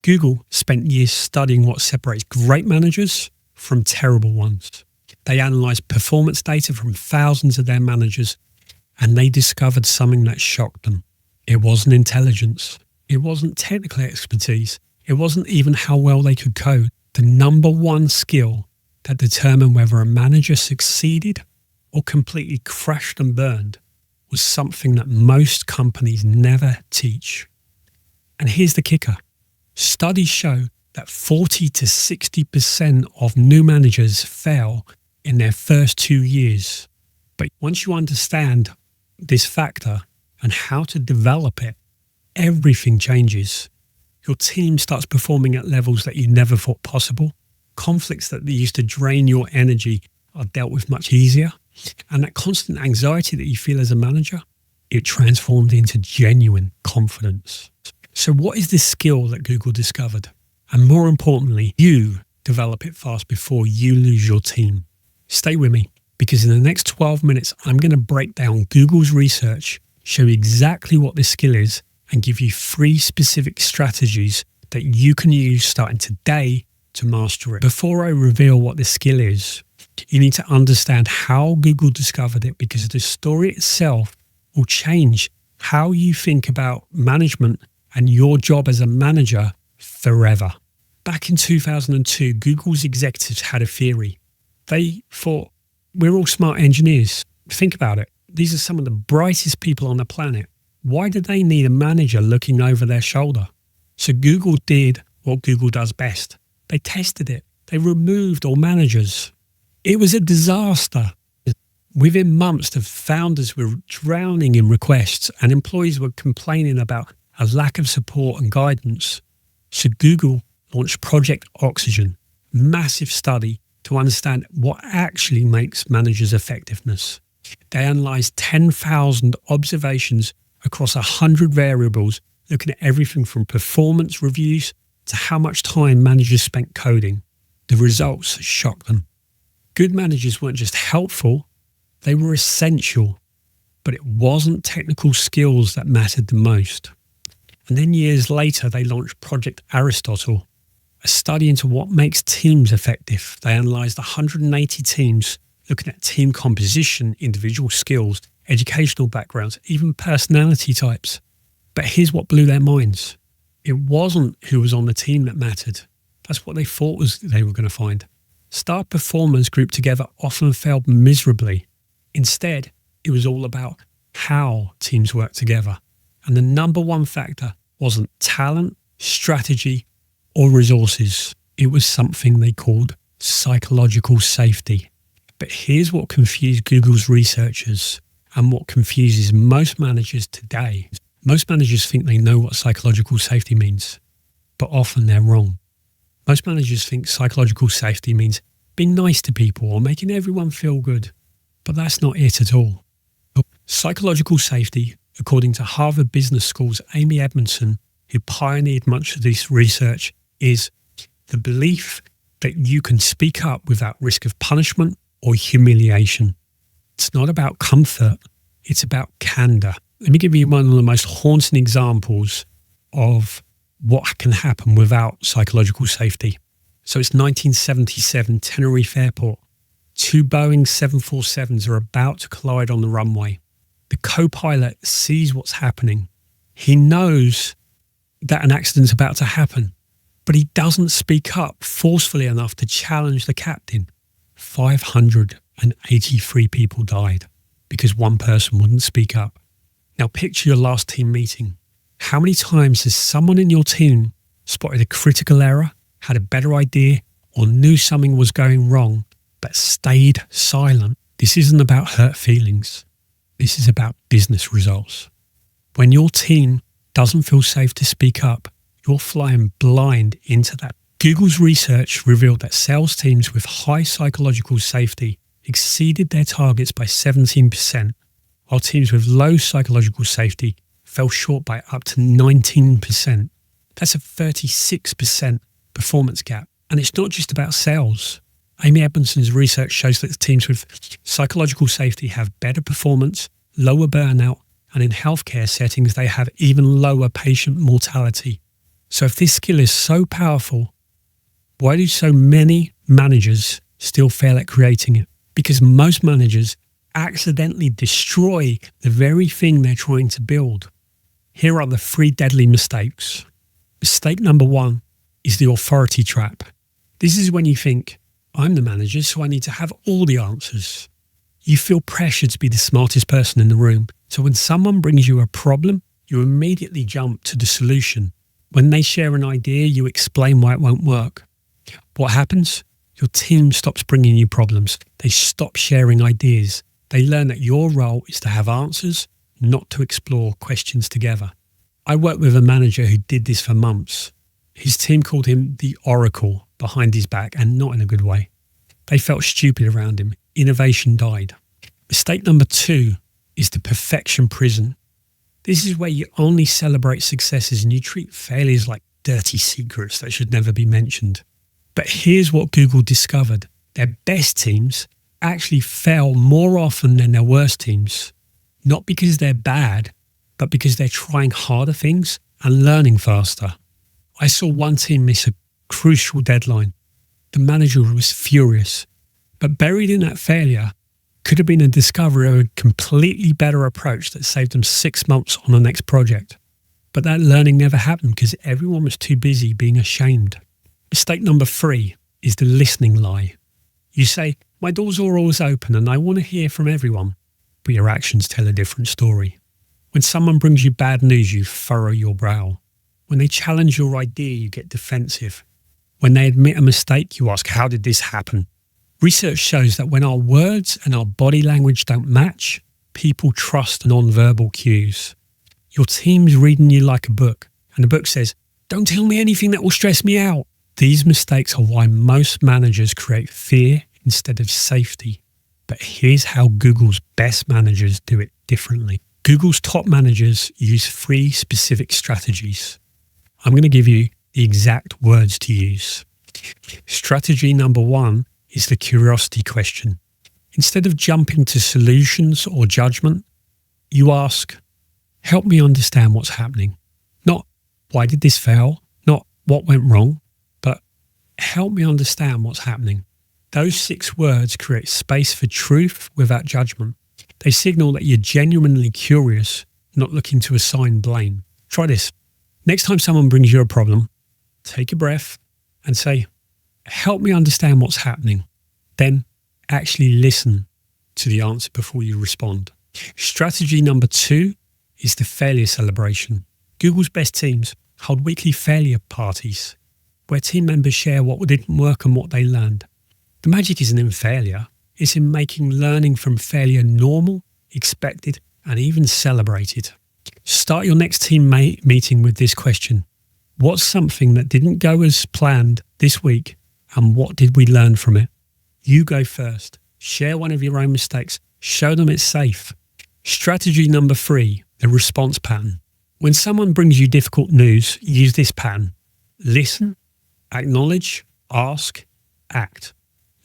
Google spent years studying what separates great managers from terrible ones. They analyzed performance data from thousands of their managers, and they discovered something that shocked them. It wasn't intelligence. It wasn't technical expertise. It wasn't even how well they could code. The number one skill that determined whether a manager succeeded or completely crashed and burned was something that most companies never teach. And here's the kicker. Studies show that 40 to 60% of new managers fail in their first 2 years. But once you understand this factor and how to develop it, everything changes. Your team starts performing at levels that you never thought possible. Conflicts that used to drain your energy are dealt with much easier. And that constant anxiety that you feel as a manager, it transformed into genuine confidence. So what is this skill that Google discovered? And more importantly, you develop it fast before you lose your team. Stay with me, because in the next 12 minutes, I'm going to break down Google's research, show you exactly what this skill is, and give you 3 specific strategies that you can use starting today to master it. Before I reveal what this skill is, you need to understand how Google discovered it, because the story itself will change how you think about management and your job as a manager forever. Back in 2002, Google's executives had a theory. They thought, we're all smart engineers. Think about it. These are some of the brightest people on the planet. Why do they need a manager looking over their shoulder? So Google did what Google does best. They tested it. They removed all managers. It was a disaster. Within months, the founders were drowning in requests and employees were complaining about a lack of support and guidance. So Google launched Project Oxygen, a massive study to understand what actually makes managers' effectiveness. They analyzed 10,000 observations across 100 variables, looking at everything from performance reviews to how much time managers spent coding. The results shocked them. Good managers weren't just helpful, they were essential. But it wasn't technical skills that mattered the most. And then years later, they launched Project Aristotle, a study into what makes teams effective. They analysed 180 teams, looking at team composition, individual skills, educational backgrounds, even personality types. But here's what blew their minds. It wasn't who was on the team that mattered. That's what they thought they were going to find. Star performers grouped together often failed miserably. Instead, it was all about how teams work together. And the number one factor wasn't talent, strategy, or resources. It was something they called psychological safety. But here's what confused Google's researchers and what confuses most managers today. Most managers think they know what psychological safety means, but often they're wrong. Most managers think psychological safety means being nice to people or making everyone feel good, but that's not it at all. Psychological safety, according to Harvard Business School's Amy Edmondson, who pioneered much of this research, is the belief that you can speak up without risk of punishment or humiliation. It's not about comfort, it's about candor. Let me give you one of the most haunting examples of what can happen without psychological safety. So it's 1977, Tenerife Airport. 2 Boeing 747s are about to collide on the runway. The co-pilot sees what's happening. He knows that an accident's about to happen, but he doesn't speak up forcefully enough to challenge the captain. 583 people died because one person wouldn't speak up. Now picture your last team meeting. How many times has someone in your team spotted a critical error, had a better idea, or knew something was going wrong, but stayed silent? This isn't about hurt feelings. This is about business results. When your team doesn't feel safe to speak up, you're flying blind into that. Google's research revealed that sales teams with high psychological safety exceeded their targets by 17%, while teams with low psychological safety fell short by up to 19%. That's a 36% performance gap. And it's not just about sales. Amy Edmondson's research shows that teams with psychological safety have better performance, lower burnout, and in healthcare settings, they have even lower patient mortality. So if this skill is so powerful, why do so many managers still fail at creating it? Because most managers accidentally destroy the very thing they're trying to build. Here are the 3 deadly mistakes. Mistake number 1 is the authority trap. This is when you think, I'm the manager, so I need to have all the answers. You feel pressure to be the smartest person in the room. So when someone brings you a problem, you immediately jump to the solution. When they share an idea, you explain why it won't work. What happens? Your team stops bringing you problems. They stop sharing ideas. They learn that your role is to have answers, not to explore questions together. I worked with a manager who did this for months. His team called him the Oracle behind his back, and not in a good way. They felt stupid around him. Innovation died. Mistake number 2 is the perfection prison. This is where you only celebrate successes and you treat failures like dirty secrets that should never be mentioned. But here's what Google discovered. Their best teams actually fail more often than their worst teams. Not because they're bad, but because they're trying harder things and learning faster. I saw one team miss a crucial deadline. The manager was furious. But buried in that failure could have been a discovery of a completely better approach that saved them 6 months on the next project. But that learning never happened because everyone was too busy being ashamed. Mistake number 3 is the listening lie. You say, my doors are always open and I want to hear from everyone. But your actions tell a different story. When someone brings you bad news, you furrow your brow. When they challenge your idea, you get defensive. When they admit a mistake, you ask, how did this happen? Research shows that when our words and our body language don't match, people trust non-verbal cues. Your team's reading you like a book, and the book says, don't tell me anything that will stress me out. These mistakes are why most managers create fear instead of safety. But here's how Google's best managers do it differently. Google's top managers use 3 specific strategies. I'm going to give you the exact words to use. Strategy number 1 is the curiosity question. Instead of jumping to solutions or judgment, you ask, help me understand what's happening. Not, why did this fail? Not, what went wrong? But help me understand what's happening. Those 6 words create space for truth without judgment. They signal that you're genuinely curious, not looking to assign blame. Try this. Next time someone brings you a problem, take a breath and say, help me understand what's happening. Then actually listen to the answer before you respond. Strategy number 2 is the failure celebration. Google's best teams hold weekly failure parties where team members share what didn't work and what they learned. The magic isn't in failure, it's in making learning from failure normal, expected, and even celebrated. Start your next team meeting with this question. What's something that didn't go as planned this week, and what did we learn from it? You go first. Share one of your own mistakes. Show them it's safe. Strategy number 3, the response pattern. When someone brings you difficult news, use this pattern. Listen, acknowledge, ask, act.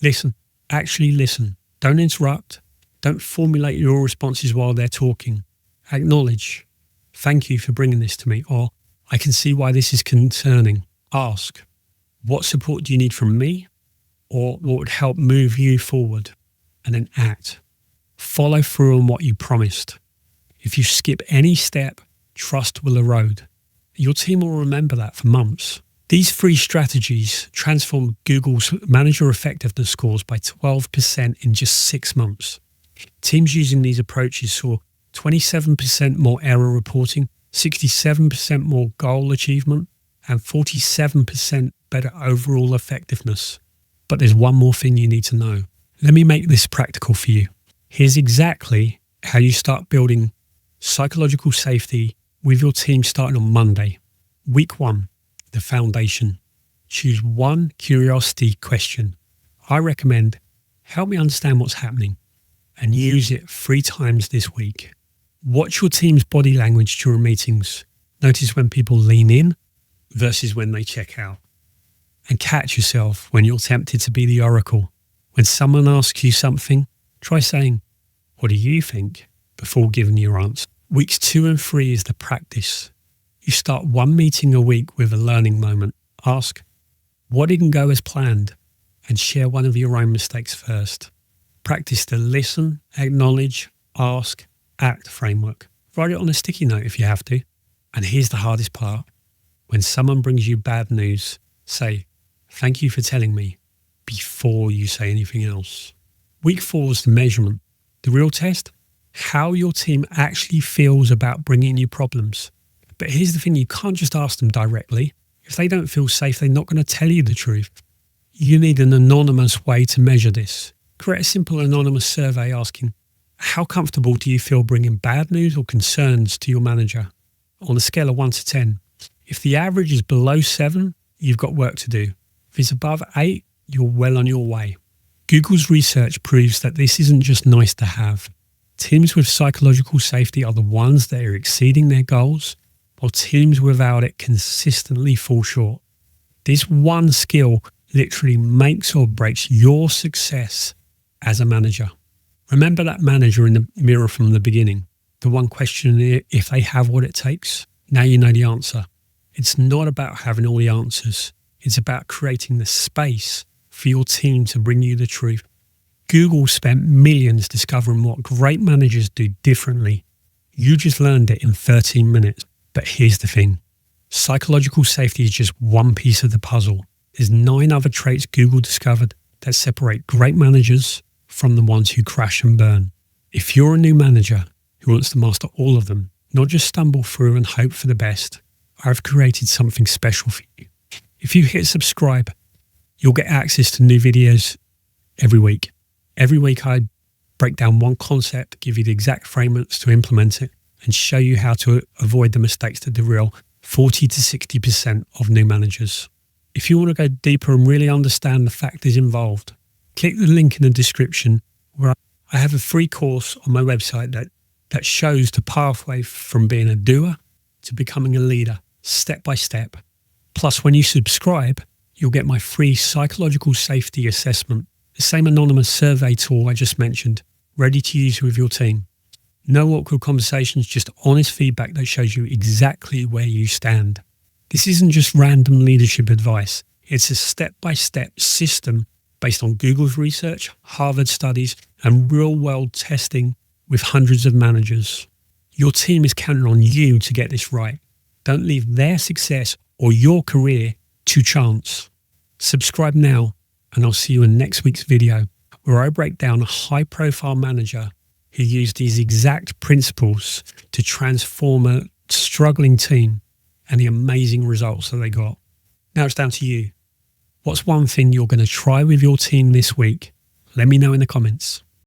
Listen. Actually listen. Don't interrupt. Don't formulate your responses while they're talking. Acknowledge. Thank you for bringing this to me. Or, I can see why this is concerning. Ask. What support do you need from me? Or what would help move you forward? And then act. Follow through on what you promised. If you skip any step, trust will erode. Your team will remember that for months. These 3 strategies transformed Google's manager effectiveness scores by 12% in just 6 months. Teams using these approaches saw 27% more error reporting, 67% more goal achievement, and 47% better overall effectiveness. But there's one more thing you need to know. Let me make this practical for you. Here's exactly how you start building psychological safety with your team starting on Monday. Week 1, the foundation. Choose one curiosity question. I recommend, help me understand what's happening, and use it 3 times this week. Watch your team's body language during meetings. Notice when people lean in versus when they check out. And catch yourself when you're tempted to be the oracle. When someone asks you something, try saying, what do you think? Before giving your answer. Weeks 2 and 3 is the practice. You start one meeting a week with a learning moment. Ask, what didn't go as planned? And share one of your own mistakes first. Practice the listen, acknowledge, ask, act framework. Write it on a sticky note if you have to. And here's the hardest part. When someone brings you bad news, say, thank you for telling me, before you say anything else. Week 4 is the measurement. The real test? How your team actually feels about bringing you problems. But here's the thing, you can't just ask them directly. If they don't feel safe, they're not going to tell you the truth. You need an anonymous way to measure this. Create a simple anonymous survey asking, how comfortable do you feel bringing bad news or concerns to your manager? On a scale of 1 to 10. If the average is below 7, you've got work to do. If it's above 8, you're well on your way. Google's research proves that this isn't just nice to have. Teams with psychological safety are the ones that are exceeding their goals, while teams without it consistently fall short. This one skill literally makes or breaks your success as a manager. Remember that manager in the mirror from the beginning, the one questioning if they have what it takes? Now you know the answer. It's not about having all the answers. It's about creating the space for your team to bring you the truth. Google spent millions discovering what great managers do differently. You just learned it in 13 minutes. But here's the thing. Psychological safety is just one piece of the puzzle. There's 9 other traits Google discovered that separate great managers from the ones who crash and burn. If you're a new manager who wants to master all of them, not just stumble through and hope for the best, I've created something special for you. If you hit subscribe, you'll get access to new videos every week. Every week I break down one concept, give you the exact frameworks to implement it, and show you how to avoid the mistakes that derail 40 to 60% of new managers. If you want to go deeper and really understand the factors involved, click the link in the description where I have a free course on my website that shows the pathway from being a doer to becoming a leader, step by step. Plus, when you subscribe, you'll get my free psychological safety assessment, the same anonymous survey tool I just mentioned, ready to use with your team. No awkward conversations, just honest feedback that shows you exactly where you stand. This isn't just random leadership advice. It's a step-by-step system based on Google's research, Harvard studies, and real-world testing with hundreds of managers. Your team is counting on you to get this right. Don't leave their success or your career to chance. Subscribe now, and I'll see you in next week's video, where I break down a high-profile manager who used these exact principles to transform a struggling team and the amazing results that they got. Now it's down to you. What's one thing you're going to try with your team this week? Let me know in the comments.